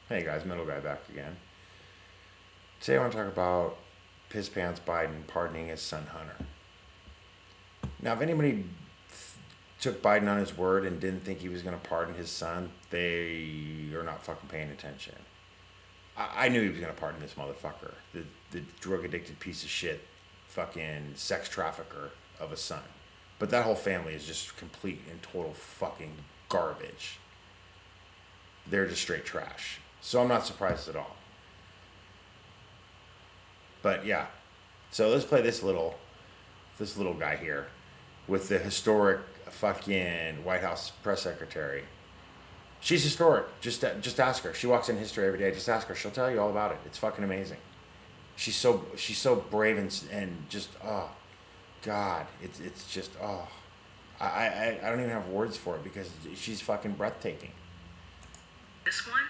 Hey guys, Middle Guy back again. Today I want to talk about Piss Pants Biden pardoning his son Hunter. Now, if anybody took Biden on his word and didn't think he was going to pardon his son, they are not fucking paying attention. I knew he was going to pardon this motherfucker, the drug addicted piece of shit, fucking sex trafficker of a son. But that whole family is just complete and total fucking garbage. They're just straight trash. So I'm not surprised at all. But yeah, so let's play this little guy here with the historic fucking White House press secretary. She's historic. Just ask her. She walks in history every day. Just ask her. She'll tell you all about it. It's fucking amazing. She's so brave and just oh god, it's just oh I don't even have words for it because she's fucking breathtaking. This one,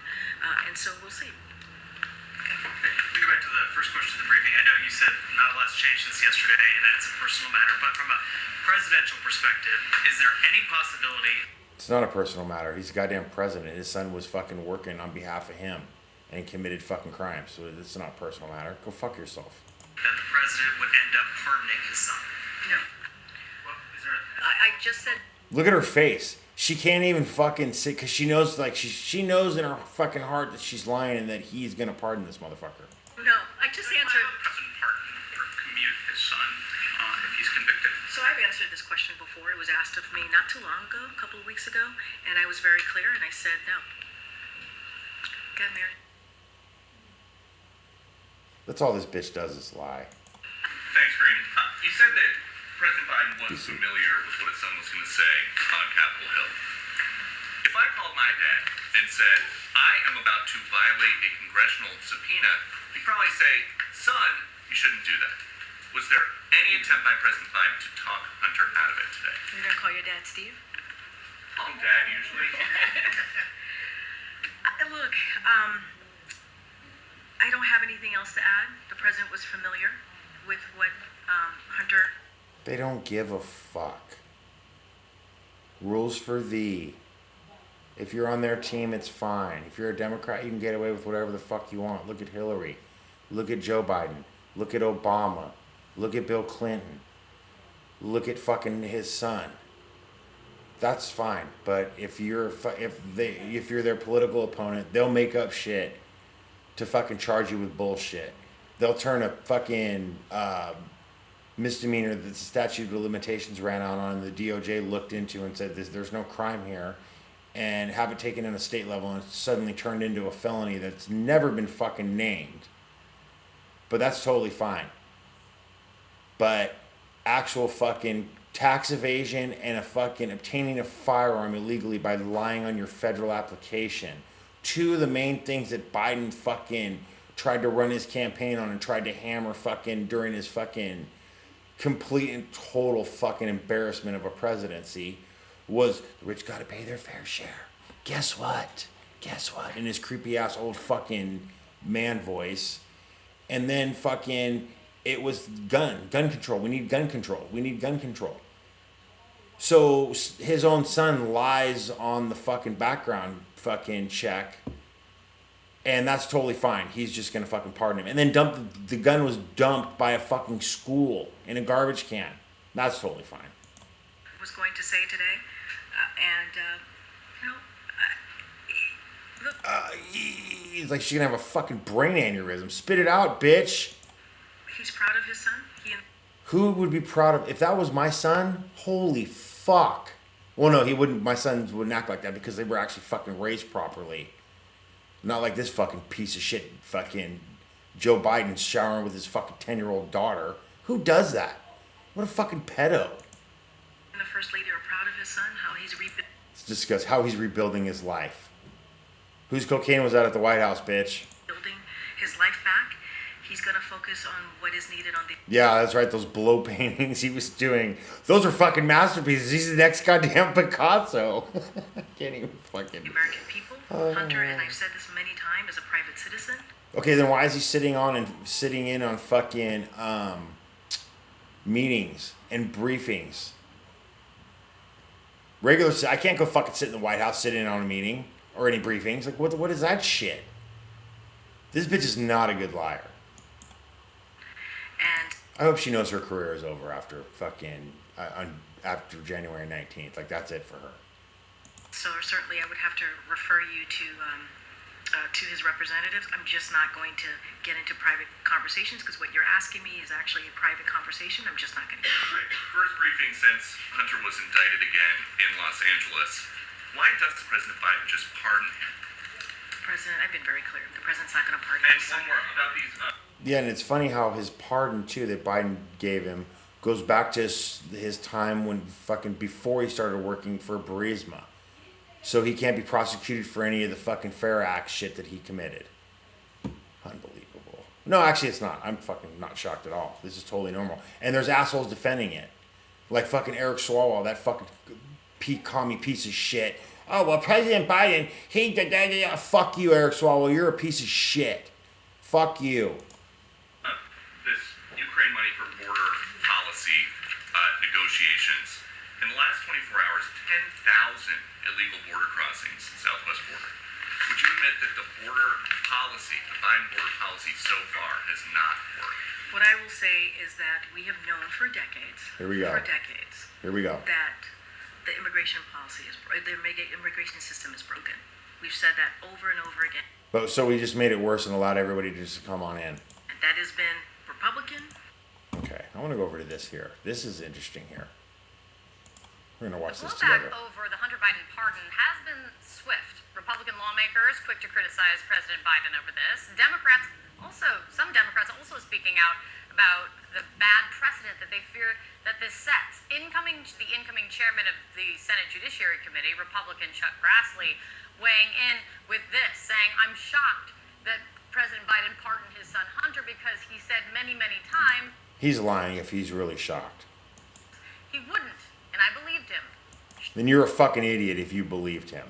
and so we'll see. We go back to the first question of the briefing. I know you said not a lot's changed since yesterday and that it's a personal matter, but from a presidential perspective, is there any possibility? It's not a personal matter. He's a goddamn president. His son was fucking working on behalf of him and committed fucking crimes. So it's not a personal matter. Go fuck yourself. That the president would end up pardoning his son? No. Well, is there? I just said. Look at her face. She can't even fucking sit because she knows, like, she knows in her fucking heart that she's lying and that he's gonna pardon this motherfucker. No, I just answered. The president pardon or commute his son if he's convicted? So I've answered this question before. It was asked of me not too long ago, a couple of weeks ago, and I was very clear, and I said no. Get married. That's all this bitch does is lie. Thanks, Green. You said that President Biden was familiar with what his son was going to say on Capitol Hill. If I called my dad and said, I am about to violate a congressional subpoena, he'd probably say, son, you shouldn't do that. Was there any attempt by President Biden to talk Hunter out of it today? You're going to call your dad Steve? I'm dad usually. Look, I don't have anything else to add. The president was familiar with what Hunter... They don't give a fuck. Rules for thee. If you're on their team, it's fine. If you're a Democrat, you can get away with whatever the fuck you want. Look at Hillary. Look at Joe Biden. Look at Obama. Look at Bill Clinton. Look at fucking his son. That's fine. But if you're their political opponent, they'll make up shit to fucking charge you with bullshit. They'll turn a fucking misdemeanor that the statute of limitations ran out on, the DOJ looked into and said there's no crime here, and have it taken in a state level and suddenly turned into a felony that's never been fucking named. But that's totally fine. But actual fucking tax evasion and a fucking obtaining a firearm illegally by lying on your federal application, two of the main things that Biden fucking tried to run his campaign on and tried to hammer fucking during his fucking complete and total fucking embarrassment of a presidency, was the rich gotta pay their fair share. Guess what? In his creepy ass old fucking man voice. And then fucking, it was gun control. We need gun control. So his own son lies on the fucking background fucking check. And that's totally fine. He's just gonna fucking pardon him. And then the gun was dumped by a fucking school in a garbage can. That's totally fine. was going to say today, He's like, she's gonna have a fucking brain aneurysm. Spit it out, bitch. He's proud of his son. Who would be proud of, if that was my son? Holy fuck. Well, no, he wouldn't. My sons wouldn't act like that because they were actually fucking raised properly. Not like this fucking piece of shit fucking Joe Biden showering with his fucking 10-year-old daughter. Who does that? What a fucking pedo. And the First Lady are proud of his son, how he's rebuilding. Let's discuss how he's rebuilding his life. Whose cocaine was that at the White House, bitch? Building his life back. He's going to focus on what is needed on the... Yeah, that's right. Those blow paintings he was doing. Those are fucking masterpieces. He's the next goddamn Picasso. I can't even fucking... American people. Hunter, and I've said this many times, is a private citizen. Okay, then why is he sitting in on fucking meetings and briefings? I can't go fucking sit in the White House, sit in on a meeting or any briefings. Like, what is that shit? This bitch is not a good liar. And I hope she knows her career is over after after January 19th. Like, that's it for her. so certainly I would have to refer you to his representatives. I'm just not going to get into private conversations because what you're asking me is actually a private conversation. I'm just not going to get into it. Right. First briefing since Hunter was indicted again in Los Angeles. Why doesn't President Biden just pardon him? I've been very clear. The president's not going to pardon And his one son. more about these. Yeah, and it's funny how his pardon, too, that Biden gave him goes back to his time when before he started working for Burisma. So he can't be prosecuted for any of the fucking Fair Act shit that he committed. Unbelievable. No, actually, it's not. I'm fucking not shocked at all. This is totally normal. And there's assholes defending it. Like fucking Eric Swalwell, that fucking commie piece of shit. Oh, well, President Biden, fuck you, Eric Swalwell. You're a piece of shit. Fuck you. This Ukraine money for border policy negotiations. In the last 24 hours, 10,000 illegal border crossings southwest border. Would you admit that the border policy, the Biden border policy so far has not worked? What I will say is that we have known for decades. Here we go. For decades. Here we go. That the immigration system is broken. We've said that over and over again. But so we just made it worse and allowed everybody to just come on in. And that has been Republican. Okay, I want to go over to this here. This is interesting here. We're going to watch The this blowback together. over the Hunter Biden pardon has been swift. Republican lawmakers quick to criticize President Biden over this. Some Democrats also speaking out about the bad precedent that they fear that this sets. The incoming chairman of the Senate Judiciary Committee, Republican Chuck Grassley, weighing in with this, saying, I'm shocked that President Biden pardoned his son Hunter because he said many, many times He's lying if he's really shocked. he wouldn't, and I believed him. Then you're a fucking idiot if you believed him.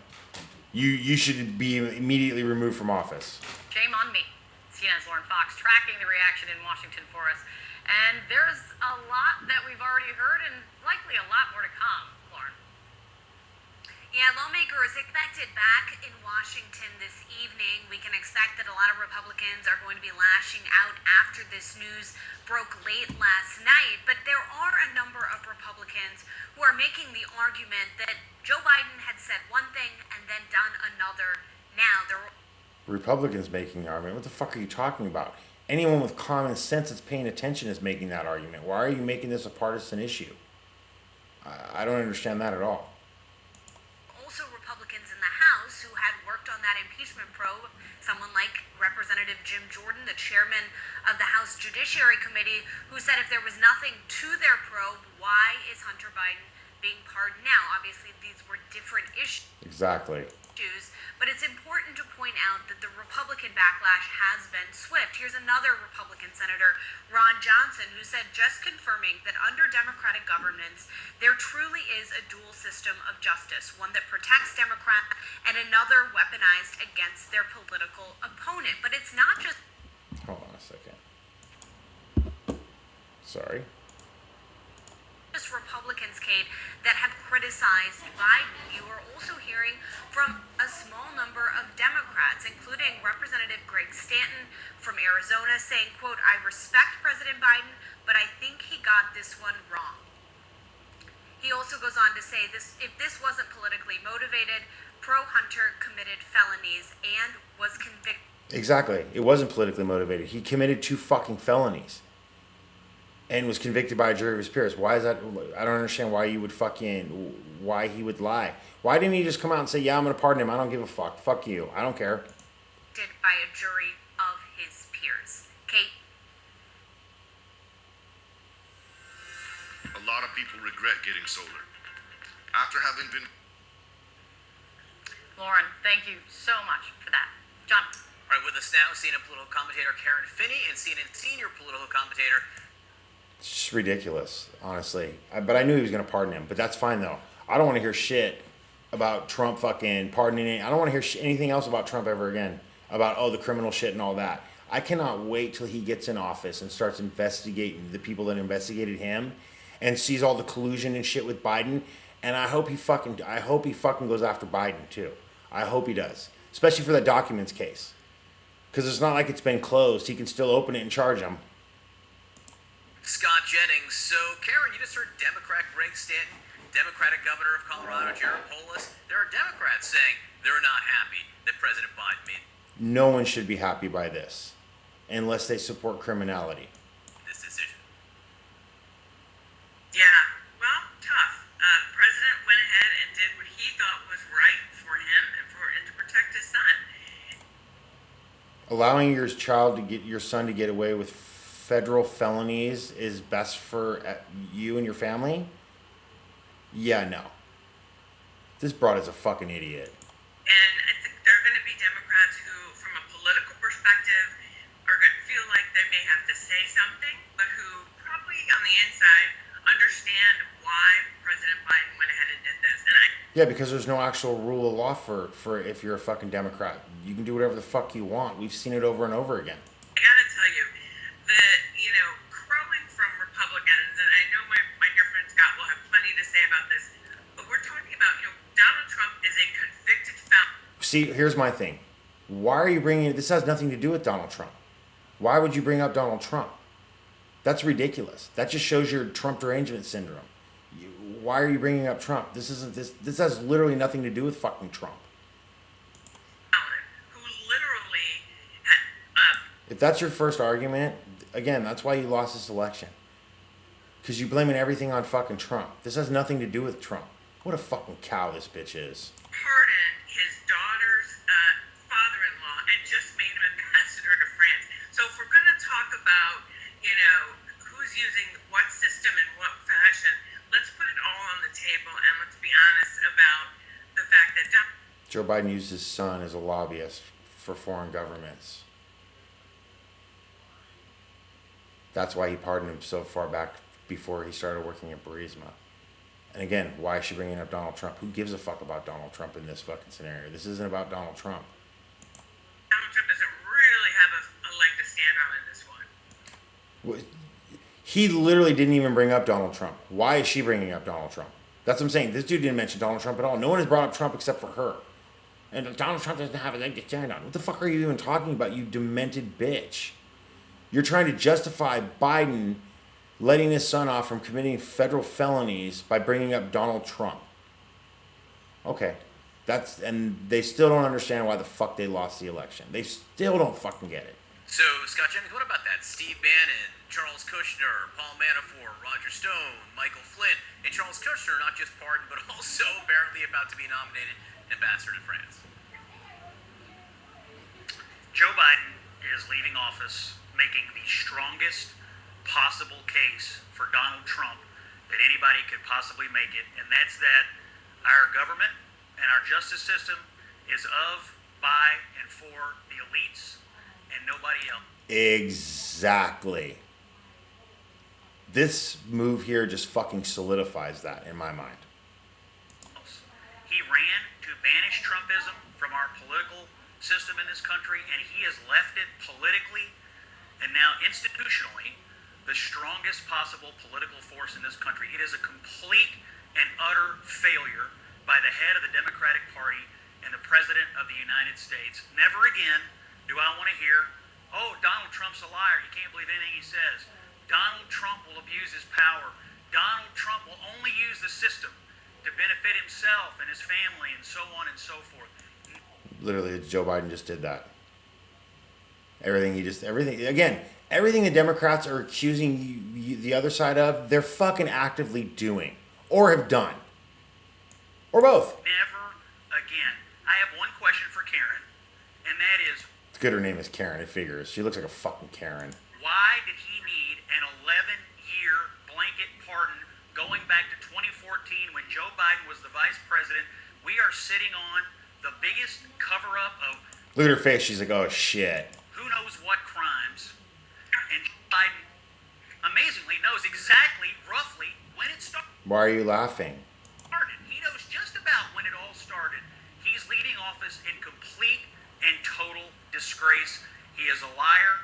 You should be immediately removed from office. Shame on me. CNN's Lauren Fox tracking the reaction in Washington for us. And there's a lot that we've already heard and likely a lot more to come, Lauren. Yeah, lawmakers expected back in Washington this evening. We can expect that a lot of Republicans are going to be lashing out after this news broke late last night. But there are a number of Republicans who are making the argument that Joe Biden had said one thing and then done another. Now, Republicans making the argument. What the fuck are you talking about? Anyone with common sense that's paying attention is making that argument. Why are you making this a partisan issue? I don't understand that at all. also Republicans in the House who had worked on that impeachment probe. Someone like Representative Jim Jordan, the chairman of the House Judiciary Committee, who said if there was nothing to their probe, why is Hunter Biden being pardoned now? Obviously, these were different issues. Exactly. But it's important to point out that the Republican backlash has been swift. Here's another Republican Senator, Ron Johnson, who said, just confirming that under Democratic governance, there truly is a dual system of justice, one that protects Democrats and another weaponized against their political opponent. But it's not just... Hold on a second. Sorry. just Republicans, Kate, that have criticized Biden. You are also hearing from a small number of Democrats, including Representative Greg Stanton from Arizona, saying, quote, I respect President Biden, but I think he got this one wrong. He also goes on to say, if this wasn't politically motivated, pro-Hunter committed felonies and was convicted. Exactly. It wasn't politically motivated. He committed 2 fucking felonies. And was convicted by a jury of his peers. Why is that? I don't understand why you would why he would lie. Why didn't he just come out and say, yeah, I'm going to pardon him. I don't give a fuck. Fuck you. I don't care. By a jury of his peers. Kate? A lot of people regret getting solar. After having been... Lauren, thank you so much for that. John? All right, with us now, CNN political commentator Karen Finney and CNN senior political commentator. It's just ridiculous, honestly. But I knew he was going to pardon him. But that's fine, though. I don't want to hear shit about Trump fucking pardoning him. I don't want to hear anything else about Trump ever again. About, the criminal shit and all that. I cannot wait till he gets in office and starts investigating the people that investigated him and sees all the collusion and shit with Biden. And I hope he fucking goes after Biden, too. I hope he does. Especially for the documents case. Because it's not like it's been closed. He can still open it and charge them. Scott Jennings. So, Karen, you just heard Democrat Greg Stanton, Democratic Governor of Colorado Jared Polis. There are Democrats saying they're not happy that President Biden made No one should be happy by this unless they support criminality. this decision. Yeah, well, tough. The president went ahead and did what he thought was right for him and to protect his son. Allowing your son to get away with federal felonies is best for you and your family? Yeah, no. This broad is a fucking idiot. And I think there are going to be Democrats who, from a political perspective, are going to feel like they may have to say something, but who probably on the inside understand why President Biden went ahead and did this. Yeah, because there's no actual rule of law for if you're a fucking Democrat. You can do whatever the fuck you want. We've seen it over and over again. I gotta tell you, crowing from Republicans, and I know my dear friend Scott will have plenty to say about this, but we're talking about, Donald Trump is a convicted felon. See, here's my thing. Why are you bringing this? Has nothing to do with Donald Trump. Why would you bring up Donald Trump? That's ridiculous. That just shows your Trump derangement syndrome. Why are you bringing up Trump? This has literally nothing to do with fucking Trump. Who literally If that's your first argument, again, that's why you lost this election. Because you're blaming everything on fucking Trump. This has nothing to do with Trump. What a fucking cow this bitch is. pardoned his daughter's father-in-law and just made him ambassador to France. So if we're going to talk about, who's using what system in what fashion, let's put it all on the table and let's be honest about the fact that Joe Biden used his son as a lobbyist for foreign governments. That's why he pardoned him so far back before he started working at Burisma. And again, why is she bringing up Donald Trump? Who gives a fuck about Donald Trump in this fucking scenario? This isn't about Donald Trump. Donald Trump doesn't really have a leg to stand on in this one. He literally didn't even bring up Donald Trump. Why is she bringing up Donald Trump? That's what I'm saying. This dude didn't mention Donald Trump at all. No one has brought up Trump except for her. And Donald Trump doesn't have a leg to stand on. What the fuck are you even talking about, you demented bitch? You're trying to justify Biden letting his son off from committing federal felonies by bringing up Donald Trump. Okay. And they still don't understand why the fuck they lost the election. They still don't fucking get it. So, Scott Jennings, what about that? Steve Bannon, Charles Kushner, Paul Manafort, Roger Stone, Michael Flynn, and Charles Kushner not just pardoned, but also apparently about to be nominated ambassador to France. Joe Biden is leaving office making the strongest possible case for Donald Trump that anybody could possibly make it, and that's that our government and our justice system is of, by, and for the elites and nobody else. Exactly. This move here just fucking solidifies that in my mind. He ran to banish Trumpism from our political system in this country, and he has left it politically and now institutionally the strongest possible political force in this country. It is a complete and utter failure by the head of the Democratic Party and the President of the United States. Never again do I want to hear, oh, Donald Trump's a liar. You can't believe anything he says. Donald Trump will abuse his power. Donald Trump will only use the system to benefit himself and his family and so on and so forth. Literally, Joe Biden just did that. Everything the Democrats are accusing the other side of, they're fucking actively doing or have done. Or both. Never again. I have one question for Karen, and that is, It's good her name is Karen, it figures. She looks like a fucking Karen. why did he need an 11-year blanket pardon going back to 2014 when Joe Biden was the vice president? We are sitting on the biggest cover-up of Look at her face. She's like, oh shit. who knows what crimes, and Biden amazingly knows exactly, roughly, when it started. Why are you laughing? He knows just about when it all started. He's leaving office in complete and total disgrace. He is a liar,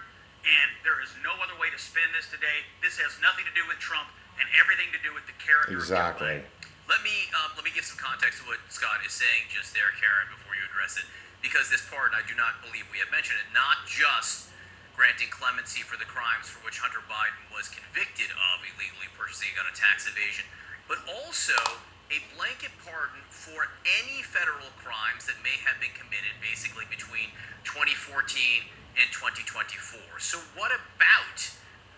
and there is no other way to spin this today. This has nothing to do with Trump and everything to do with the character Exactly. of Joe Biden. Let me give some context to what Scott is saying just there, Karen, before you address it. because this pardon, I do not believe we have mentioned it, not just granting clemency for the crimes for which Hunter Biden was convicted of illegally purchasing a gun and tax evasion, but also a blanket pardon for any federal crimes that may have been committed basically between 2014 and 2024. So what about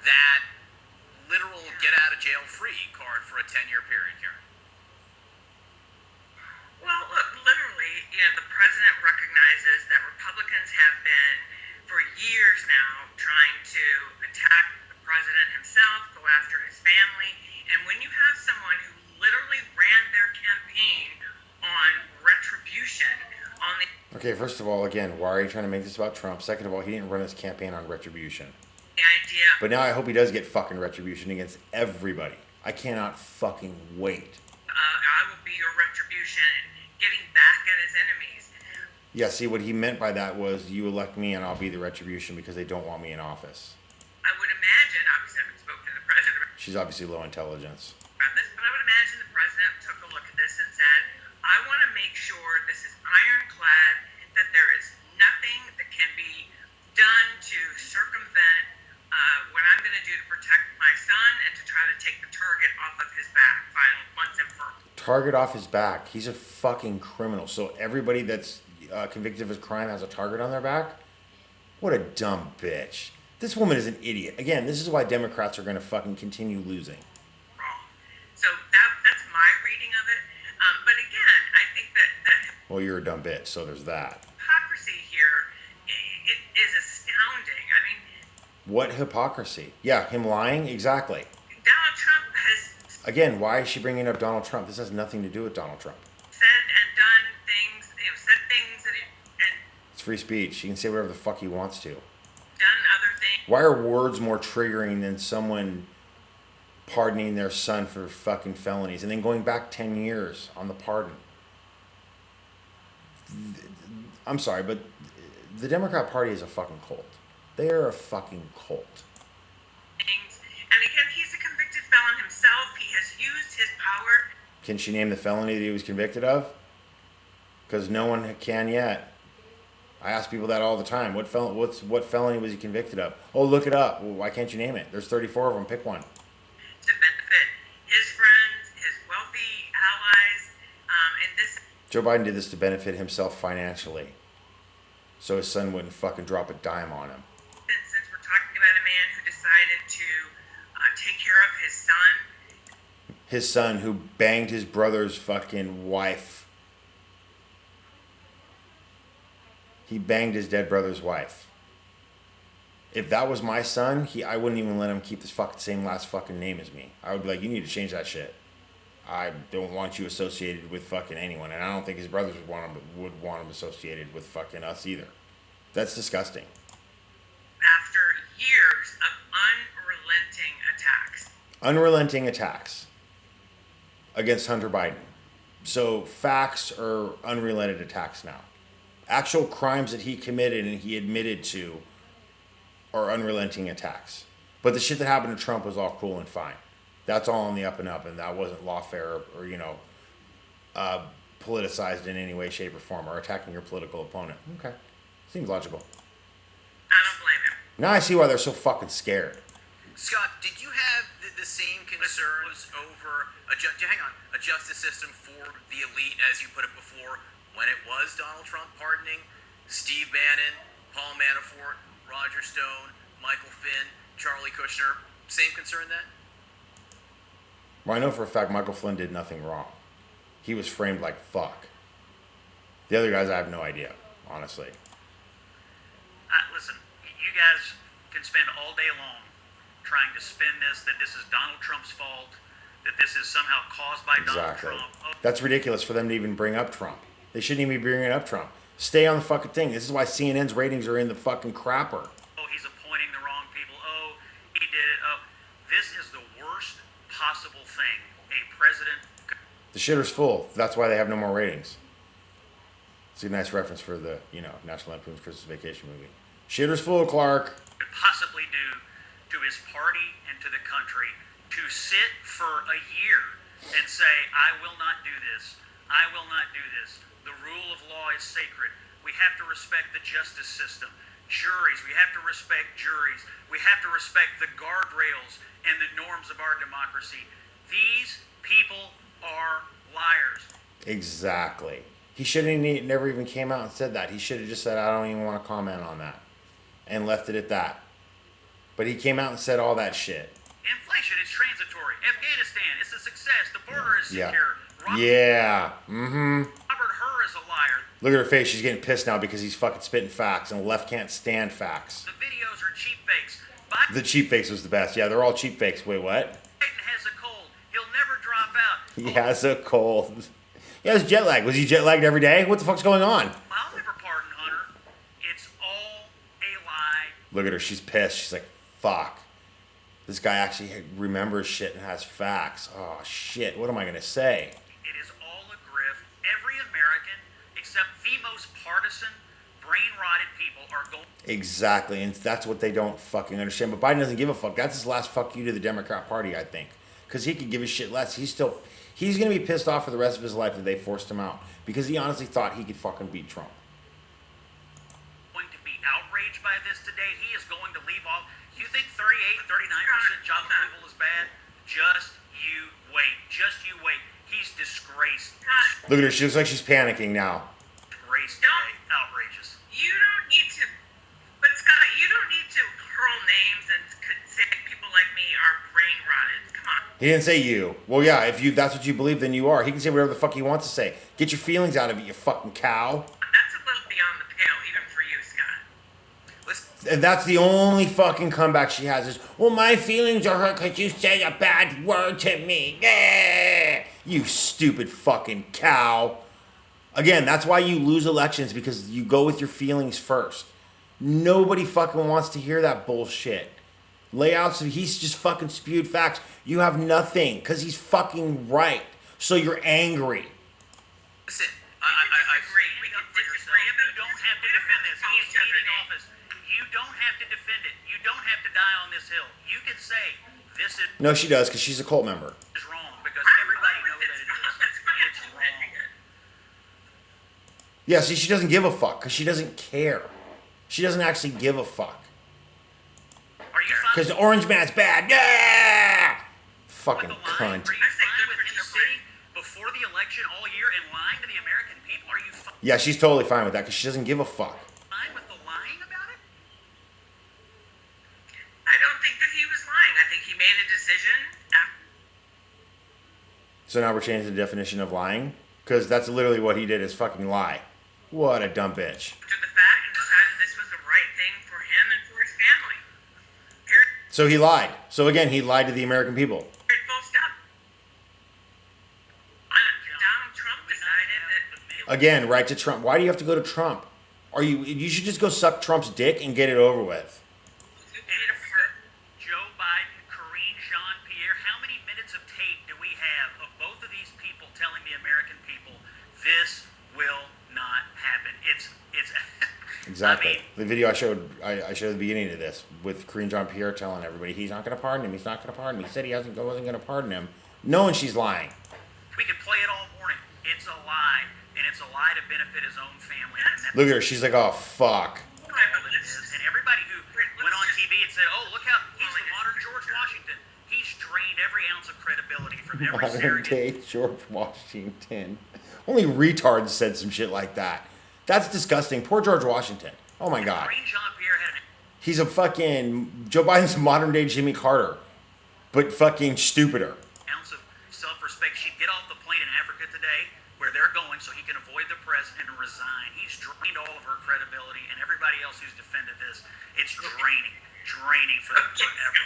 that literal get out of jail free card for a 10-year period, Karen? Well, look, literally, the president recognizes that Republicans have been, for years now, trying to attack the president himself, go after his family. And when you have someone who literally ran their campaign on retribution, on the... Okay, first of all, again, why are you trying to make this about Trump? Second of all, he didn't run his campaign on retribution. idea... But now I hope he does get fucking retribution against everybody. I cannot fucking wait. I will be your retribution, getting back at his enemies. Yeah, see, what he meant by that was you elect me and I'll be the retribution because they don't want me in office. I would imagine, obviously I haven't spoken to the president She's obviously low intelligence. about this, but I would imagine the president took a look at this and said, I want to make sure this is ironclad, that there is nothing that can be done to circumvent what I'm going to do to protect my son and to try to take the target off of his back, once and for all. Target off his back. He's a fucking criminal. So everybody that's convicted of his crime has a target on their back? What a dumb bitch. This woman is an idiot. Again, this is why Democrats are going to fucking continue losing. Wrong. So that's my reading of it. But again, I think that Well, you're a dumb bitch, so there's that. hypocrisy here it is astounding. I mean, What hypocrisy? Yeah, him lying? Exactly. Donald Trump has Again, why is she bringing up Donald Trump? This has nothing to do with Donald Trump. said and done things, said things and It's free speech. He can say whatever the fuck he wants to. done other things. Why are words more triggering than someone pardoning their son for fucking felonies and then going back 10 years on the pardon? I'm sorry, but the Democrat Party is a fucking cult. They are a fucking cult. Things. And again, he's a convicted felon himself. He has used his power. Can she name the felony that he was convicted of? Because no one can yet. I ask people that all the time. What felony was he convicted of? Oh, look it up. Well, why can't you name it? There's 34 of them. Pick one. To benefit his friends, his wealthy allies, and this. Joe Biden did this to benefit himself financially, so his son wouldn't fucking drop a dime on him. Since we're talking about a man who decided to take care of his son. His son who banged his brother's fucking wife. He banged his dead brother's wife. If that was my son, I wouldn't even let him keep this fucking same last fucking name as me. I would be like, you need to change that shit. I don't want you associated with fucking anyone, and I don't think his brothers would want him associated with fucking us either. That's disgusting. After years of unrelenting attacks. Unrelenting attacks against Hunter Biden. So facts are unrelenting attacks now. Actual crimes that he committed and he admitted to are unrelenting attacks. But the shit that happened to Trump was all cool and fine. That's all on the up and up, and that wasn't lawfare or politicized in any way, shape, or form, or attacking your political opponent. Okay. Seems logical. I don't blame him. Now I see why they're so fucking scared. Scott, did you have the same concerns over a justice system for the elite, as you put it before, when it was Donald Trump pardoning Steve Bannon, Paul Manafort, Roger Stone, Michael Flynn, Charlie Kushner? Same concern then? Well, I know for a fact Michael Flynn did nothing wrong. He was framed like fuck. The other guys, I have no idea, honestly. Listen, you guys can spend all day long trying to spin this, that this is Donald Trump's fault, that this is somehow caused by Exactly. Donald Trump. Oh, That's ridiculous for them to even bring up Trump. They shouldn't even be bringing up Trump. Stay on the fucking thing. This is why CNN's ratings are in the fucking crapper. he's appointing the wrong people. Oh, he did it. Oh, this is the worst possible thing a president could. The shitter's full. That's why they have no more ratings. It's a nice reference for the, National Lampoon's Christmas Vacation movie. Shitter's full, Clark. Could possibly do to his party and to the country to sit for a year and say, I will not do this. I will not do this. The rule of law is sacred. We have to respect the justice system. Juries, we have to respect juries. We have to respect the guardrails and the norms of our democracy. These people are liars. Exactly. He shouldn't never even came out and said that. He should have just said, I don't even want to comment on that. And left it at that. But he came out and said all that shit. Inflation is transitory. Afghanistan is a success. The border is Yeah. secure. Yeah. Mm-hmm. Robert Hur is a liar. Look at her face. She's getting pissed now because he's fucking spitting facts, and the left can't stand facts. The videos are cheap fakes. Biden The cheap fakes was the best. Yeah, they're all cheap fakes. Wait, what? has a cold. He'll never drop out. He has a cold. He has jet lag. Was he jet lagged every day? What the fuck's going on? I'll never pardon Hunter. It's all a lie. Look at her. She's pissed. She's like, fuck. This guy actually remembers shit and has facts. Oh, shit. What am I going to say? It is all a grift. Every American, except the most partisan, brain-rotted people, are going. Exactly. And that's what they don't fucking understand. But Biden doesn't give a fuck. That's his last fuck you to the Democrat Party, I think. Because he could give a shit less. He's going to be pissed off for the rest of his life that they forced him out. Because he honestly thought he could fucking beat Trump. Going to be outraged by this today. He is going to leave off. You think 38, 39% job approval is bad? Just you wait. Just you wait. He's disgraced. Look at her. She looks like she's panicking now. Disgraced today. Outrageous. You don't need to, but Scott, you don't need to hurl names and say people like me are brain rotted. Come on. He didn't say you. Well, yeah, if that's what you believe, then you are. He can say whatever the fuck he wants to say. Get your feelings out of it, you fucking cow. That's a little beyond the pale, even for you, Scott. And that's the only fucking comeback she has is, well, my feelings are hurt because you said a bad word to me. You stupid fucking cow. Again, that's why you lose elections, because you go with your feelings first. Nobody fucking wants to hear that bullshit. Layouts, he's just fucking spewed facts. You have nothing because he's fucking right. So you're angry. Listen, We can disagree about You don't have to defend this. He's leaving office. You don't have to defend it. You don't have to die on this hill. You can say this is No, she does, because she's a cult member. wrong because everybody knows that it is. It's wrong. Yeah, see, she doesn't give a fuck because she doesn't care. She doesn't actually give a fuck. Are you fine Because the orange man's bad. Yeah! with Fucking the lying? cunt. Are you fine with him sitting before the election all year and lying to the American people? Are you Yeah, she's totally fine with that because she doesn't give a fuck. fine with the lying about it? I don't think that he was lying. I think he made a decision after So now we're changing the definition of lying? Because that's literally what he did, is fucking lie. What a dumb bitch. the fact and decided this was the right thing for him and for his family. Period. So he lied. So again, he lied to the American people. Full stop. Donald Trump decided that Again, right to Trump. Why do you have to go to Trump? You should just go suck Trump's dick and get it over with. Joe Biden, Karine Jean-Pierre, how many minutes of tape do we have of both of these people telling the American people this will not happen? It's Exactly. I mean, The video I showed at the beginning of this with Karine Jean-Pierre telling everybody he's not going to pardon him. He's not going to pardon him. He said he wasn't going to pardon him, knowing she's lying. we could play it all morning. It's a lie, and it's a lie to benefit his own family. And that's Look at her. She's like, oh fuck. all it is. And everybody who went on TV and said, "Oh, look how he's the modern George Washington," he's drained every ounce of credibility from every Modern surrogate. day George Washington. Only retards said some shit like that. That's disgusting. Poor George Washington. Oh my god. Karine Jean-Pierre had an He's a fucking Joe Biden's modern day Jimmy Carter, but fucking stupider. ounce of self-respect. She'd get off the plane in Africa today, where they're going, so he can avoid the press and resign. He's drained all of her credibility, and everybody else who's defended this, it's draining for them forever.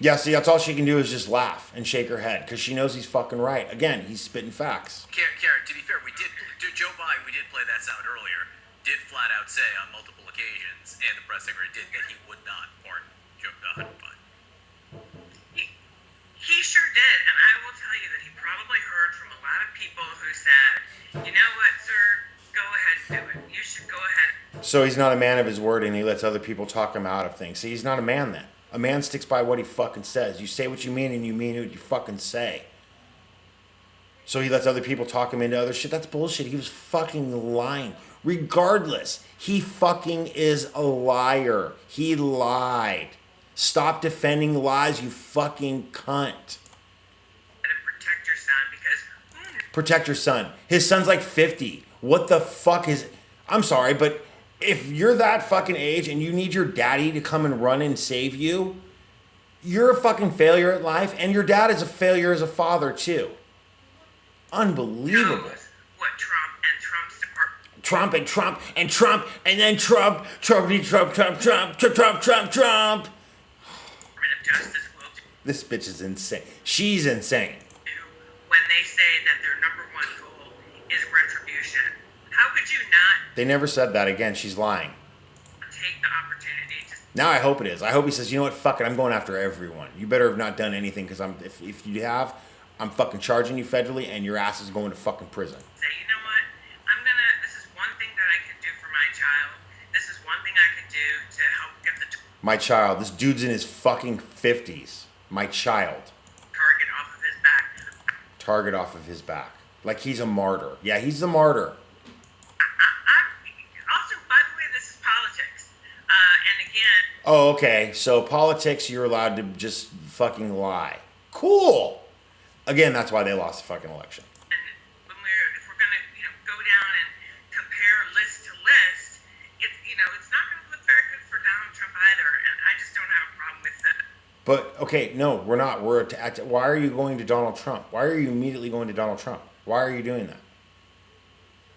Yeah, see, that's all she can do is just laugh and shake her head because she knows he's fucking right. Again, he's spitting facts. Karen, to be fair, Joe Biden, we did play that sound earlier, did flat out say on multiple occasions, and the press secretary did, that he would not pardon Joe Biden. he sure did, and I will tell you that he probably heard from a lot of people who said, "You know what, sir? Go ahead and do it. You should go ahead." So he's not a man of his word and he lets other people talk him out of things. See, he's not a man then. A man sticks by what he fucking says. You say what you mean and you mean what you fucking say. So he lets other people talk him into other shit. That's bullshit. He was fucking lying. Regardless, he fucking is a liar. He lied. Stop defending lies, you fucking cunt. Protect your son because Protect your son. His son's like 50. What the fuck is... I'm sorry, but if you're that fucking age and you need your daddy to come and run and save you, you're a fucking failure at life, and your dad is a failure as a father too. Unbelievable. what Trump and Trump's department. Trump and Trump and Trump and then Trump. Of Justice will do This bitch is insane. She's insane. when they say that their number one goal is retribution. How could you not They never said that again. She's lying. take the opportunity to Now I hope it is. I hope he says, you know what, fuck it, I'm going after everyone. You better have not done anything, because if you have, I'm fucking charging you federally and your ass is going to fucking prison. say, you know what, this is one thing that I can do for my child. This is one thing I can do to help get the My child. This dude's in his fucking 50s. My child. target off of his back. Target off of his back. Like he's a martyr. Yeah, he's the martyr. Also, by the way, this is politics. And again, Oh, okay. So politics, you're allowed to just fucking lie. Cool. Again, that's why they lost the fucking election. when if we're gonna go down and compare list to list, it's not gonna look very good for Donald Trump either. And I just don't have a problem with that. But, okay, no, we're not. Why are you going to Donald Trump? Why are you immediately going to Donald Trump? Why are you doing that?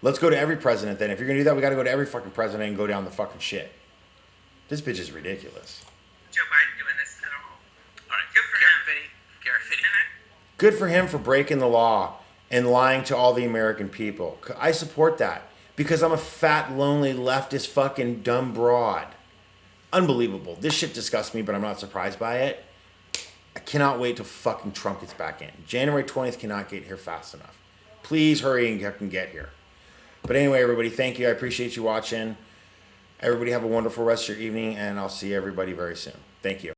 Let's go to every president then. If you're going to do that, we got to go to every fucking president and go down the fucking shit. This bitch is ridiculous. Joe Biden doing this at all. All right, Good for him. Garrett Finney. Good for him for breaking the law and lying to all the American people. I support that because I'm a fat, lonely, leftist, fucking dumb broad. Unbelievable. This shit disgusts me, but I'm not surprised by it. I cannot wait till fucking Trump gets back in. January 20th cannot get here fast enough. Please hurry and fucking get here. But anyway, everybody, thank you. I appreciate you watching. Everybody have a wonderful rest of your evening, and I'll see everybody very soon. Thank you.